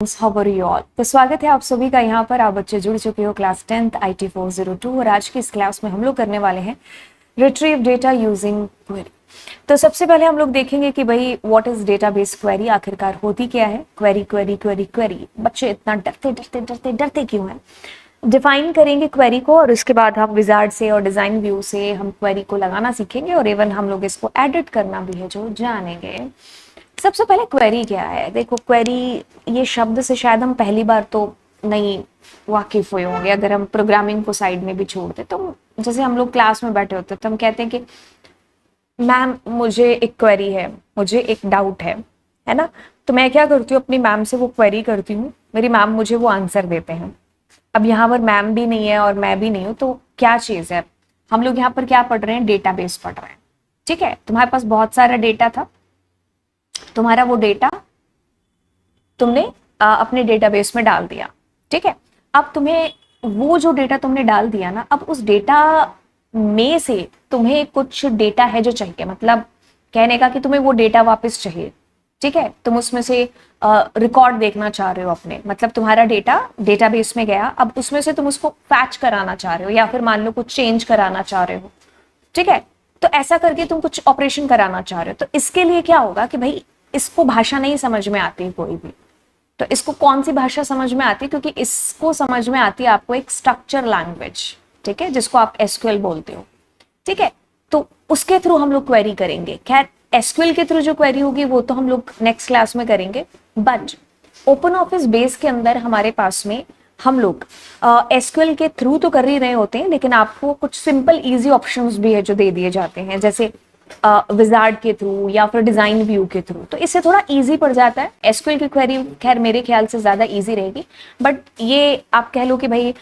How are you all. तो स्वागत है आप सभी का यहाँ पर। आप बच्चे जुड़ चुके हो क्लास 10th IT 402 और आज की इस क्लास में हम लोग करने वाले हैं रिट्रीव डेटा यूजिंग क्वेरी। तो सबसे पहले हम लोग देखेंगे कि भाई व्हाट इज डेटाबेस क्वेरी, आखिरकार होती क्या है। क्वेरी क्वेरी क्वेरी क्वेरी, बच्चे इतना डरते डरते डरते डरते क्यों हैं। डिफाइन करेंगे क्वेरी को और उसके बाद हम विजार्ड से और डिजाइन व्यू से हम क्वेरी को लगाना सीखेंगे और इवन हम लोग इसको एडिट करना भी है जो जानेंगे। सबसे पहले क्वेरी क्या है। देखो क्वेरी ये शब्द से शायद हम पहली बार तो नहीं वाकिफ हुए होंगे। अगर हम प्रोग्रामिंग को साइड में भी छोड़ दे तो जैसे हम लोग क्लास में बैठे होते तो हम कहते हैं कि मैम मुझे एक क्वेरी है, मुझे एक डाउट है ना। तो मैं क्या करती हूँ, अपनी मैम से वो क्वेरी करती हूँ, मेरी मैम मुझे वो आंसर देते हैं। अब यहाँ पर मैम भी नहीं है और मैं भी नहीं हूँ, तो क्या चीज़ है, हम लोग यहाँ पर क्या पढ़ रहे हैं, डेटाबेस पढ़ रहे हैं। ठीक है, तुम्हारे पास बहुत सारा डेटा था, तुम्हारा वो डेटा तुमने अपने डेटाबेस में डाल दिया। ठीक है, अब तुम्हें वो जो डेटा तुमने डाल दिया ना, अब उस डेटा में से तुम्हें कुछ डेटा है जो चाहिए, मतलब कहने का कि तुम्हें वो डेटा वापस चाहिए। ठीक है, तुम उसमें से रिकॉर्ड देखना चाह रहे हो अपने, मतलब तुम्हारा डेटा डेटाबेस में गया, अब उसमें से तुम उसको फैच कराना चाह रहे हो या फिर मान लो कुछ चेंज कराना चाह रहे हो। ठीक है, तो ऐसा करके तुम कुछ ऑपरेशन कराना चाह रहे हो। तो इसके लिए क्या होगा कि भाई इसको भाषा नहीं समझ में आती कोई भी, तो इसको कौन सी भाषा समझ में आती है, क्योंकि इसको समझ में आती है आपको एक स्ट्रक्चर लैंग्वेज। ठीक है, जिसको आप एसक्यूएल बोलते हो। ठीक है, तो उसके थ्रू हम लोग क्वेरी करेंगे। खैर एसक्यूएल के थ्रू जो क्वेरी होगी वो तो हम लोग नेक्स्ट क्लास में करेंगे, बट ओपन ऑफिस बेस के अंदर हमारे पास में हम लोग एसक्यूएल के थ्रू तो कर ही रहे होते हैं, लेकिन आपको कुछ सिंपल इजी ऑप्शंस भी है जो दे दिए जाते हैं, जैसे विजार्ड के थ्रू या फिर डिजाइन व्यू के थ्रू। तो इससे थोड़ा इजी पड़ जाता है। एसक्यूएल की क्वेरी खैर मेरे ख्याल से ज्यादा इजी रहेगी, बट ये आप कह लो कि भाई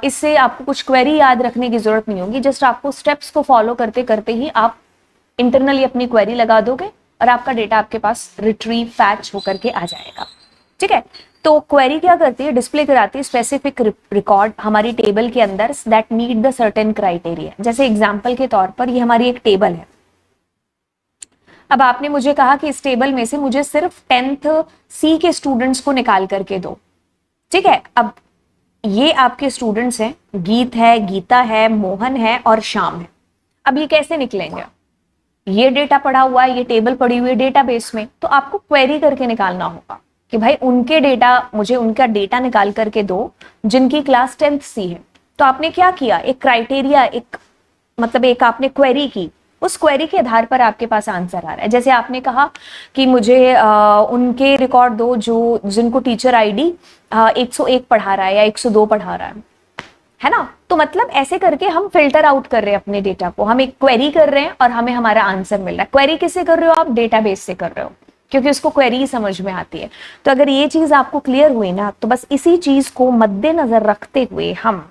इससे आपको कुछ क्वेरी याद रखने की जरूरत नहीं होगी। जस्ट आपको स्टेप्स को फॉलो करते करते ही आप इंटरनली अपनी क्वेरी लगा दोगे और आपका डेटा आपके पास रिट्रीव फैच होकर के आ जाएगा। ठीक है, तो क्वेरी क्या करती है, डिस्प्ले कराती है स्पेसिफिक रिकॉर्ड हमारी टेबल के अंदर that meet the certain criteria. जैसे एग्जांपल के तौर पर ये हमारी एक टेबल है। अब आपने मुझे कहा कि इस टेबल में से मुझे सिर्फ 10th C के स्टूडेंट्स को निकाल करके दो। ठीक है, अब ये आपके स्टूडेंट्स हैं, गीत है, गीता है, मोहन है और श्याम है। अब ये कैसे निकलेंगे, ये डेटा पड़ा हुआ है, ये टेबल पड़ी हुई है डेटाबेस में, तो आपको क्वेरी करके निकालना होगा कि भाई उनके डेटा, मुझे उनका डेटा निकाल करके दो जिनकी क्लास 10th C है। तो आपने क्या किया, एक क्राइटेरिया, एक मतलब एक आपने क्वेरी की, उस क्वेरी के आधार पर आपके पास आंसर आ रहा है। जैसे आपने कहा कि मुझे उनके रिकॉर्ड दो जो जिनको टीचर आईडी 101 पढ़ा रहा है या 102 पढ़ा रहा है ना। तो मतलब ऐसे करके हम फिल्टर आउट कर रहे हैं अपने डेटा को, हम एक क्वेरी कर रहे हैं और हमें हमारा आंसर मिल रहा है। क्वेरी किससे कर रहे हो आप, डेटाबेस से कर रहे हो, क्योंकि उसको क्वेरी ही समझ में आती है। तो अगर ये चीज आपको क्लियर हुई ना, तो बस इसी चीज को मद्देनजर रखते हुए हम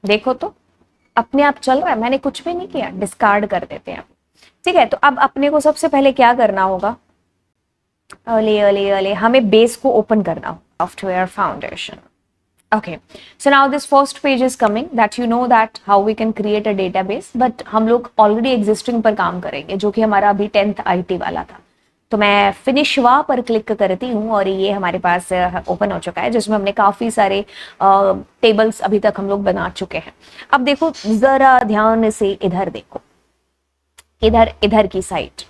देखो तो अपने आप चल रहा है, मैंने कुछ भी नहीं किया, डिस्कार्ड कर देते हैं। ठीक है, तो अब अपने को सबसे पहले क्या करना होगा, अले अले अले हमें बेस को ओपन करना होगा, software foundation. Okay, so now this first page is coming that you know that how we can create a database, but हम लोग already existing पर काम करेंगे जो कि हमारा अभी 10th IT वाला था। तो मैं फिनिश वा पर क्लिक करती हूँ और ये हमारे पास ओपन हो चुका है, जिसमें हमने काफी सारे टेबल्स अभी तक हम लोग बना चुके हैं। अब देखो जरा ध्यान से इधर देखो, इधर इधर की साइड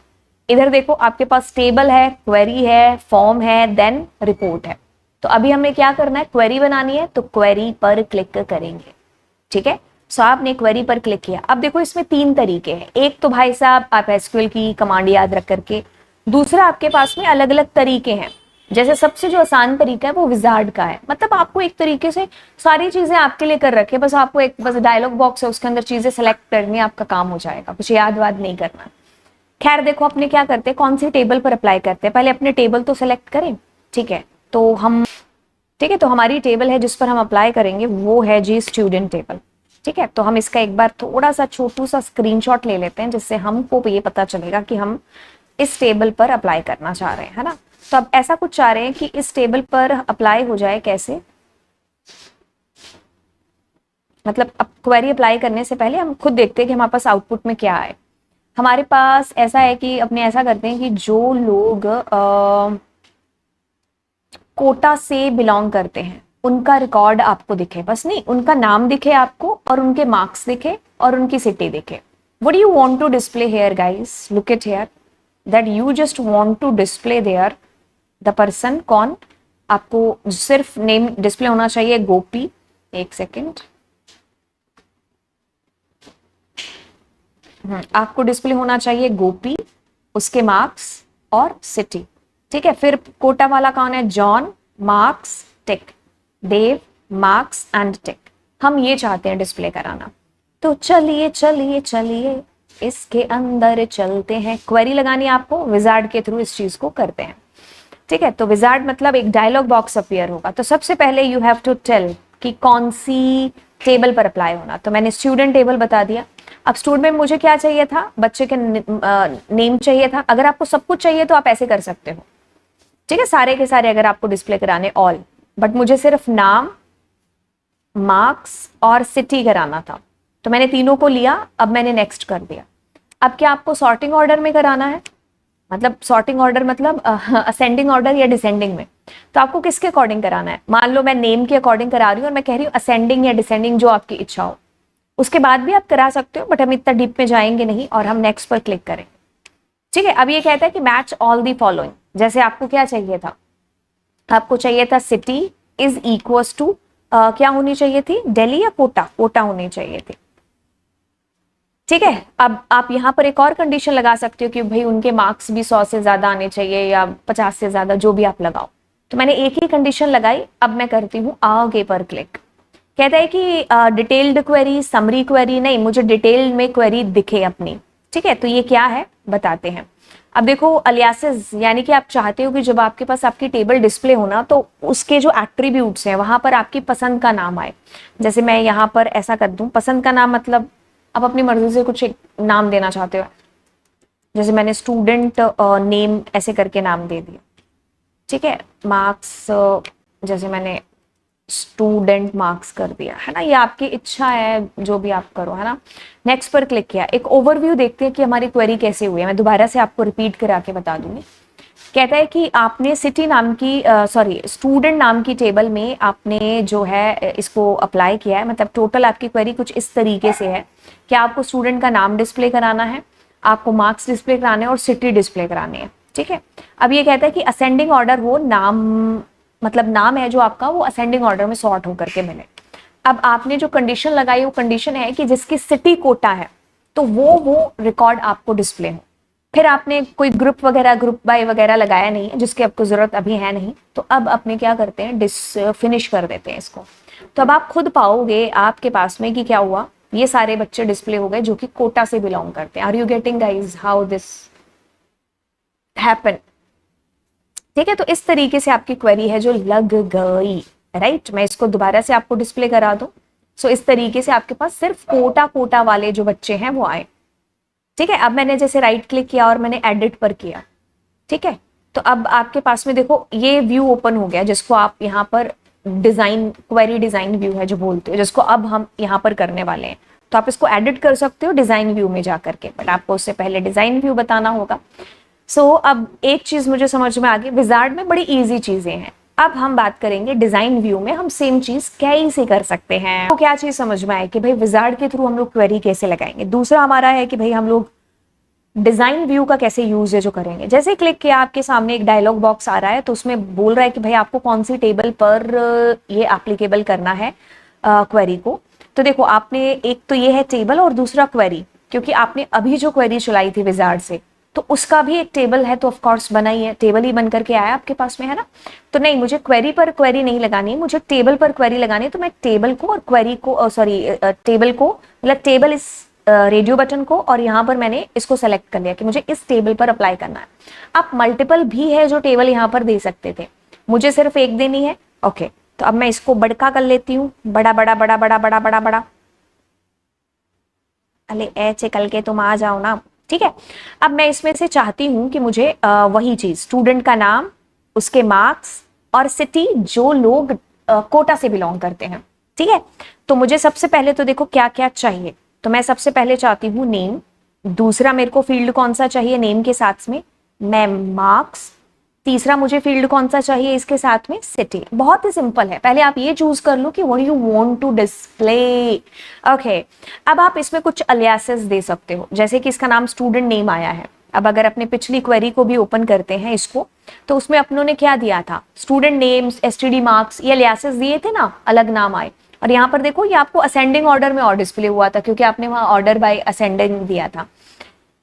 इधर देखो, आपके पास टेबल है, क्वेरी है, फॉर्म है, देन रिपोर्ट है। तो अभी हमें क्या करना है, क्वेरी बनानी है, तो क्वेरी पर क्लिक करेंगे। ठीक है, सो आपने क्वेरी पर क्लिक किया। अब देखो इसमें 3 तरीके हैं। एक तो भाई साहब आप एसक्यूएल की कमांड याद रख करके, दूसरा आपके पास में अलग अलग तरीके हैं। जैसे सबसे जो आसान तरीका है वो विजार्ड का है, मतलब आपको एक तरीके से सारी चीजें आपके लिए कर रखे, बस आपको एक बस डायलॉग बॉक्स है, उसके अंदर चीजें सेलेक्ट करनी, आपका काम हो जाएगा, कुछ याद वाद नहीं करना। खैर देखो अपने क्या करते हैं, कौन सी टेबल पर अप्लाई करते हैं, पहले अपने टेबल तो सेलेक्ट करें। ठीक है, तो हम ठीक है, तो हमारी टेबल है जिस पर हम अप्लाई करेंगे वो है जी स्टूडेंट टेबल। ठीक है, तो हम इसका एक बार थोड़ा सा छोटू सा स्क्रीनशॉट ले लेते हैं, जिससे हमको ये पता चलेगा कि हम इस टेबल पर अप्लाई करना चाह रहे हैं, है ना। तो अब ऐसा कुछ चाह रहे हैं कि इस टेबल पर अप्लाई हो जाए, कैसे, मतलब अब क्वेरी अप्लाई करने से पहले हम खुद देखते हैं कि हमारे पास आउटपुट में क्या है। हमारे पास ऐसा है कि अपने ऐसा करते हैं कि जो लोग कोटा से बिलोंग करते हैं उनका रिकॉर्ड आपको दिखे, बस नहीं उनका नाम दिखे आपको और उनके मार्क्स दिखे और उनकी सिटी दिखे. What do you want to display here, guys? Look at here. That you just want to display there the person. कौन? आपको सिर्फ नेम डिस्प्ले होना चाहिए गोपी. एक सेकेंड. आपको डिस्प्ले होना चाहिए गोपी, उसके मार्क्स और सिटी. ठीक है. फिर कोटा वाला कौन है? John, marks, tick. Dev, marks and tick. हम ये चाहते हैं डिस्प्ले कराना. तो चलिए चलिए चलिए इसके अंदर चलते हैं. क्वेरी लगानी है आपको, विजार्ड के थ्रू इस चीज को करते हैं. ठीक है. तो विजार्ड मतलब एक डायलॉग बॉक्स अपीयर होगा. तो सबसे पहले यू हैव टू टेल कि कौन सी टेबल पर अप्लाई होना. तो मैंने स्टूडेंट टेबल बता दिया. अब स्टूडेंट में मुझे क्या चाहिए था? बच्चे के नेम चाहिए था. अगर आपको सब कुछ चाहिए तो आप ऐसे कर सकते हो. ठीक है. सारे के सारे अगर आपको डिस्प्ले कराने ऑल, बट मुझे सिर्फ नाम, मार्क्स और सिटी कराना था. तो मैंने तीनों को लिया. अब मैंने नेक्स्ट कर दिया. अब क्या आपको सॉर्टिंग ऑर्डर में कराना है? मतलब सॉर्टिंग ऑर्डर मतलब असेंडिंग ऑर्डर या डिसेंडिंग में. तो आपको किसके अकॉर्डिंग कराना है? मान लो मैं नेम के अकॉर्डिंग करा रही हूँ और मैं कह रही हूँ असेंडिंग या डिसेंडिंग, जो आपकी इच्छा हो. उसके बाद भी आप करा सकते हो, बट हम इतना डीप में जाएंगे नहीं और हम नेक्स्ट पर क्लिक करेंगे. ठीक है. अब ये कहता है कि मैच ऑल दी फॉलोइंग. जैसे आपको क्या चाहिए था? आपको चाहिए था सिटी इज इक्वल्स टू क्या होनी चाहिए थी? दिल्ली या कोटा? कोटा होनी चाहिए थी. ठीक है. अब आप यहाँ पर एक और कंडीशन लगा सकते हो कि भाई उनके मार्क्स भी 100 से ज्यादा आने चाहिए या 50 से ज्यादा, जो भी आप लगाओ. तो मैंने एक ही कंडीशन लगाई. अब मैं करती हूँ आगे पर क्लिक. कहता है कि डिटेल्ड क्वेरी, समरी क्वेरी नहीं, मुझे डिटेल्ड में क्वेरी दिखे अपनी. ठीक है. तो ये क्या है बताते हैं. अब देखो अलियासेस, यानी कि आप चाहते हो कि जब आपके पास आपकी टेबल डिस्प्ले होना तो उसके जो एट्रीब्यूट्स हैं वहां पर आपकी पसंद का नाम आए. जैसे मैं यहाँ पर ऐसा कर दूं. पसंद का नाम मतलब आप अपनी मर्जी से कुछ एक नाम देना चाहते हो. जैसे मैंने स्टूडेंट नेम ऐसे करके नाम दे दिया. ठीक है. मार्क्स जैसे मैंने स्टूडेंट मार्क्स कर दिया, है ना. ये आपकी इच्छा है, जो भी आप करो, है ना. नेक्स्ट पर क्लिक किया. एक ओवरव्यू देखते हैं कि हमारी क्वेरी कैसे हुई है. मैं दोबारा से आपको रिपीट करा के बता दूंगी. कहता है कि आपने सिटी नाम की स्टूडेंट नाम की टेबल में आपने जो है इसको अप्लाई किया है. मतलब टोटल आपकी क्वेरी कुछ इस तरीके से है कि आपको स्टूडेंट का नाम डिस्प्ले कराना है, आपको मार्क्स डिस्प्ले कराने हैं और सिटी डिस्प्ले करानी है. ठीक है. अब ये कहता है कि असेंडिंग ऑर्डर हो, नाम मतलब नाम है जो आपका वो असेंडिंग ऑर्डर में सॉर्ट होकर के मिले. अब आपने जो कंडीशन लगाई वो कंडीशन है कि जिसकी सिटी कोटा है तो वो रिकॉर्ड आपको डिस्प्ले हो. फिर आपने कोई ग्रुप वगैरह, ग्रुप बाय वगैरह लगाया नहीं है, जिसकी आपको जरूरत अभी है नहीं. तो अब अपने क्या करते हैं, फिनिश कर देते हैं इसको. तो अब आप खुद पाओगे आपके पास में कि क्या हुआ. ये सारे बच्चे डिस्प्ले हो गए जो कि कोटा से बिलोंग करते हैं. Are you getting guys how this happen? ठीक है. तो इस तरीके से आपकी क्वेरी है जो लग गई. राइट. मैं इसको दोबारा से आपको डिस्प्ले करा दूं. सो इस तरीके से आपके पास सिर्फ कोटा वाले जो बच्चे हैं वो आए. ठीक है. अब मैंने जैसे राइट क्लिक किया और मैंने एडिट पर किया. ठीक है. तो अब आपके पास में देखो ये व्यू ओपन हो गया, जिसको आप यहाँ पर डिजाइन, क्वेरी डिजाइन व्यू है जो बोलते हो, जिसको अब हम यहाँ पर करने वाले हैं. तो आप इसको एडिट कर सकते हो डिजाइन व्यू में जाकर के, बट आपको उससे पहले डिजाइन व्यू बताना होगा. सो अब एक चीज मुझे समझ में आ गई. विजार्ड में बड़ी इजी चीजें हैं. अब हम बात करेंगे डिजाइन व्यू में हम सेम चीज कैसे कर सकते हैं. तो क्या चीज समझ में आए कि भाई विजार्ड के थ्रू हम लोग क्वेरी कैसे लगाएंगे. दूसरा हमारा है कि भाई हम लोग डिजाइन व्यू का कैसे यूज है जो करेंगे. जैसे क्लिक किया आपके सामने एक डायलॉग बॉक्स आ रहा है. तो उसमें बोल रहा है कि भाई आपको कौन सी टेबल पर ये एप्लीकेबल करना है क्वेरी को. तो देखो आपने एक तो ये है टेबल और दूसरा क्वेरी, क्योंकि आपने अभी जो क्वेरी चलाई थी विजार्ड से तो उसका भी एक टेबल है. तो ऑफ कोर्स बना ही है, टेबल ही बन करके आया आपके पास में, है ना. तो नहीं, मुझे क्वेरी पर क्वेरी नहीं लगानी है, मुझे टेबल पर क्वेरी लगानी है. तो मैं टेबल को और क्वेरी को टेबल को मतलब टेबल इस रेडियो बटन को और यहाँ पर मैंने इसको सेलेक्ट कर लिया कि मुझे इस टेबल पर अप्लाई करना है. आप मल्टीपल भी है जो टेबल यहाँ पर दे सकते थे, मुझे सिर्फ एक देनी है. ओके. तो अब मैं इसको बड़का कर लेती हूँ. बड़ा बड़ा बड़ा बड़ा बड़ा बड़ा बड़ा. अरे ऐसे कल के तुम आ जाओ ना. ठीक है. अब मैं इसमें से चाहती हूं कि मुझे वही चीज, स्टूडेंट का नाम, उसके मार्क्स और सिटी, जो लोग कोटा से बिलोंग करते हैं. ठीक है. तो मुझे सबसे पहले तो देखो क्या क्या चाहिए. तो मैं सबसे पहले चाहती हूँ नेम. दूसरा मेरे को फील्ड कौन सा चाहिए नेम के साथ में, मैं मार्क्स. तीसरा मुझे फील्ड कौन सा चाहिए इसके साथ में, सिटी। बहुत ही सिंपल है, पहले आप ये चूज कर लो कि what you want to display. Okay, अब आप इसमें कुछ अलियासेस दे सकते हो, जैसे कि इसका नाम स्टूडेंट नेम आया है। अब अगर अपने पिछली क्वेरी को भी ओपन करते हैं इसको, तो उसमें अपनों ने क्या दिया था, स्टूडेंट नेम्स, एसटीडी मार्क्स, ये अलियासेस दिए थे ना, अलग नाम आए। और यहाँ पर देखो ये आपको असेंडिंग ऑर्डर में और डिस्प्ले हुआ था, क्योंकि आपने वहां ऑर्डर बाय असेंडिंग दिया था।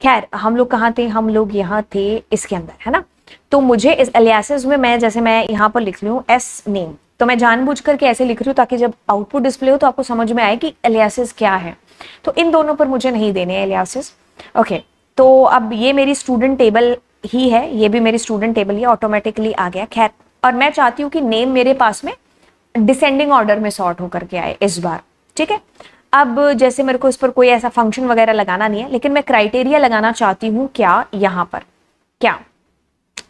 खैर हम लोग कहाँ थे, हम लोग यहाँ थे इसके अंदर, है ना। तो मुझे इस अलियासेस में मैं जैसे मैं यहाँ पर लिख रही हूँ एस नेम, तो मैं जानबूझ करके ऐसे लिख रही हूँ ताकि जब आउटपुट डिस्प्ले हो तो आपको समझ में आए कि अलियासेस क्या है। तो इन दोनों पर मुझे नहीं देने अलियासेस। ओके, तो अब ये मेरी स्टूडेंट टेबल ही है, ये भी मेरी स्टूडेंट टेबल ही ऑटोमेटिकली आ गया। खैर, और मैं चाहती हूँ कि नेम मेरे पास में डिसेंडिंग ऑर्डर में सॉर्ट होकर के आए इस बार, ठीक है। अब जैसे मेरे को इस पर कोई ऐसा फंक्शन वगैरह लगाना नहीं है, लेकिन मैं क्राइटेरिया लगाना चाहती हूँ क्या, यहाँ पर क्या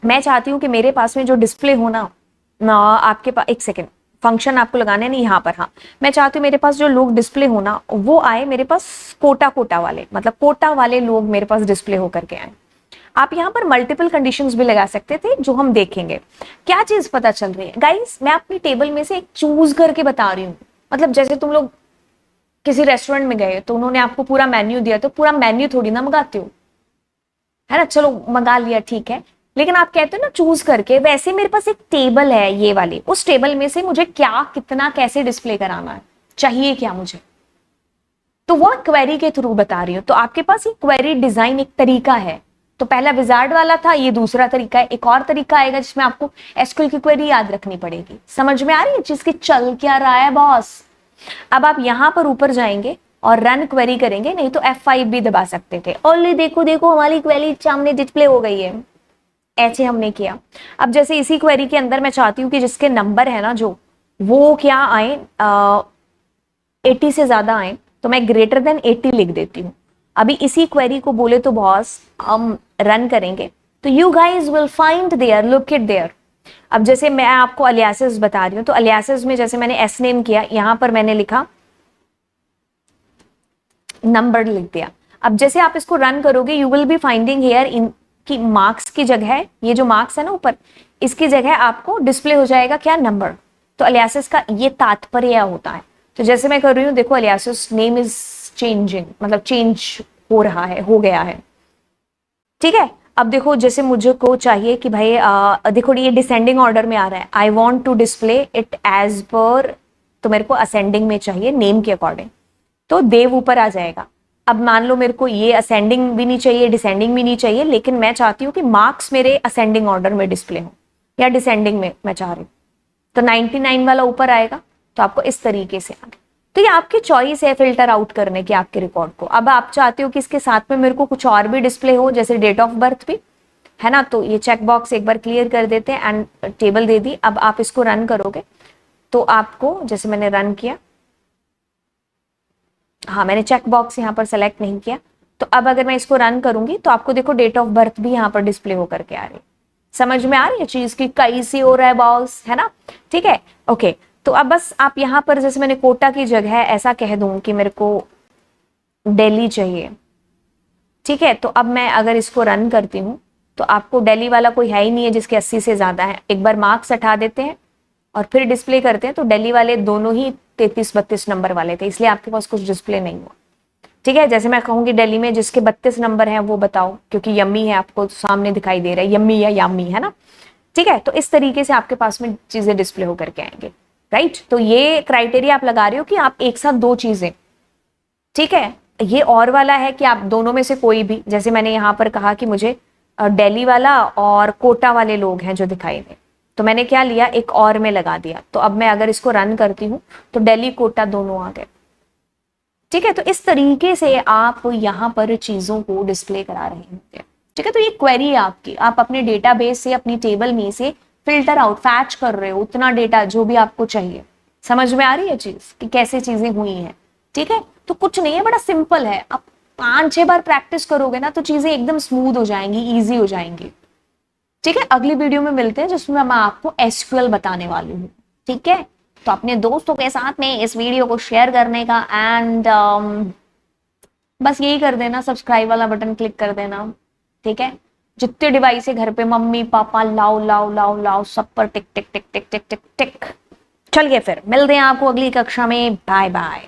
मैं चाहती हूँ कि मेरे पास में जो डिस्प्ले हो ना आपके पास, एक सेकेंड, फंक्शन आपको लगाने नहीं यहाँ पर, हाँ मैं चाहती हूँ मेरे पास जो लोग डिस्प्ले हो ना वो आए मेरे पास कोटा कोटा वाले, मतलब कोटा वाले लोग मेरे पास डिस्प्ले होकर के आए। आप यहाँ पर मल्टीपल कंडीशंस भी लगा सकते थे जो हम देखेंगे। क्या चीज पता चल रही है गाइस, मैं अपनी टेबल में से एक चूज करके बता रही हूँ। मतलब जैसे तुम लोग किसी रेस्टोरेंट में गए तो उन्होंने आपको पूरा मेन्यू दिया, तो पूरा मेन्यू थोड़ी ना मंगाते हो, है ना। चलो मंगा लिया ठीक है, लेकिन आप कहते हो ना चूज करके, वैसे मेरे पास एक टेबल है ये वाली, उस टेबल में से मुझे क्या कितना कैसे डिस्प्ले कराना है, चाहिए क्या मुझे, तो वो क्वेरी के थ्रू बता रही हूँ। तो आपके पास ये क्वेरी डिजाइन एक तरीका है। तो पहला विजार्ड वाला था, ये दूसरा तरीका है। एक और तरीका आएगा जिसमें आपको एसक्यूएल की क्वेरी याद रखनी पड़ेगी। समझ में आ रही है चीज की चल क्या रहा है बॉस। अब आप यहां पर ऊपर जाएंगे और रन क्वेरी करेंगे, नहीं तो F5 भी दबा सकते थे। ओनली देखो देखो हमारी क्वेरी सामने डिस्प्ले हो गई है, ऐसे हमने किया। अब जैसे इसी क्वेरी के अंदर मैं चाहती हूँ कि जिसके नंबर है ना जो, वो क्या आए, 80 से ज्यादा आए, तो मैं ग्रेटर देन 80 लिख देती हूँ। अभी इसी क्वेरी को बोले तो बॉस हम रन करेंगे तो you guys will find there, look it there. अब जैसे मैं आपको अलियासेस बता रही हूँ, तो अलियासेस में जैसे मैंने एस नेम किया, यहां पर मैंने लिखा नंबर लिख दिया। अब जैसे आप इसको रन करोगे you will be finding here in की मार्क्स की जगह, ये जो मार्क्स है ना ऊपर, इसकी जगह आपको डिस्प्ले हो जाएगा क्या, नंबर। तो अलियासेस का ये तात्पर्य होता है। तो जैसे मैं कर रही हूँ देखो, अलियासेस नेम इज चेंजिंग, मतलब चेंज हो रहा है, हो गया है, ठीक है। अब देखो जैसे मुझे को चाहिए कि भाई देखो ये डिसेंडिंग ऑर्डर में आ रहा है, I want to display it as per, तो मेरे को असेंडिंग में चाहिए नेम के अकॉर्डिंग, तो देव ऊपर आ जाएगा। अब मान लो मेरे को ये असेंडिंग भी नहीं चाहिए, डिसेंडिंग भी नहीं चाहिए, लेकिन मैं चाहती हूँ कि मार्क्स मेरे असेंडिंग ऑर्डर में डिस्प्ले हो या डिसेंडिंग में मैं चाह रही हूँ, तो 99 वाला ऊपर आएगा। तो आपको इस तरीके से आगे, तो ये आपकी चॉइस है फिल्टर आउट करने की आपके रिकॉर्ड को। अब आप चाहते हो कि इसके साथ में मेरे को कुछ और भी डिस्प्ले हो, जैसे डेट ऑफ बर्थ भी, है ना, तो ये चेक बॉक्स एक बार क्लियर कर देते हैं एंड टेबल दे दी। अब आप इसको रन करोगे तो आपको, जैसे मैंने रन किया, हाँ मैंने चेक बॉक्स यहाँ पर सेलेक्ट नहीं किया, तो अब अगर मैं इसको रन करूंगी तो आपको देखो डेट ऑफ बर्थ भी यहाँ पर डिस्प्ले होकर के आ रही है। समझ में आ रही है चीज की कैसी हो रहा है बॉस, है ना, ठीक है। ओके, तो अब बस आप यहाँ पर जैसे मैंने कोटा की जगह ऐसा कह दूं कि मेरे को दिल्ली चाहिए, ठीक है। तो अब मैं अगर इसको रन करती हूँ तो आपको दिल्ली वाला कोई है ही नहीं है जिसके 80 से ज्यादा है। एक बार मार्क्स हटा देते हैं और फिर डिस्प्ले करते हैं, तो दिल्ली वाले दोनों ही 33-32 नंबर वाले थे, इसलिए आपके पास कुछ डिस्प्ले नहीं हुआ, ठीक है। जैसे मैं कहूंगी दिल्ली में जिसके 32 नंबर हैं वो बताओ, क्योंकि यम्मी है, आपको सामने दिखाई दे रहा है यम्मी या यामी, है ना, ठीक है। तो इस तरीके से आपके पास में चीजें डिस्प्ले होकर के आएंगे, राइट। तो ये क्राइटेरिया आप लगा रहे हो कि आप एक साथ दो चीजें, ठीक है। ये और वाला है कि आप दोनों में से कोई भी, जैसे मैंने यहाँ पर कहा कि मुझे दिल्ली वाला और कोटा वाले लोग हैं जो दिखाई दे, तो मैंने क्या लिया, एक और में लगा दिया। तो अब मैं अगर इसको रन करती हूँ तो दिल्ली कोटा दोनों आ गए, ठीक है। तो इस तरीके से आप यहाँ पर चीजों को डिस्प्ले करा रहे होते हैं, ठीक है। तो ये क्वेरी है आपकी, आप अपने डेटाबेस से, अपनी टेबल में से फिल्टर आउट, फैच कर रहे हो उतना डेटा जो भी आपको चाहिए। समझ में आ रही है चीज कि कैसे चीजें हुई हैं, ठीक है। तो कुछ नहीं है, बड़ा सिंपल है। आप 5-6 बार प्रैक्टिस करोगे ना तो चीजें एकदम स्मूथ हो जाएंगी, ईजी हो जाएंगी, ठीक है। अगली वीडियो में मिलते हैं जिसमें मैं आपको एसक्यूएल बताने वाली हूँ, ठीक है। तो अपने दोस्तों के साथ में इस वीडियो को शेयर करने का एंड बस यही कर देना, सब्सक्राइब वाला बटन क्लिक कर देना, ठीक है। जितने डिवाइस है घर पे, मम्मी पापा लाओ लाओ लाओ लाओ, सब पर टिक टिक टिक टिक टिक टिक टिक। चलिए फिर मिलते हैं आपको अगली कक्षा में, बाय बाय।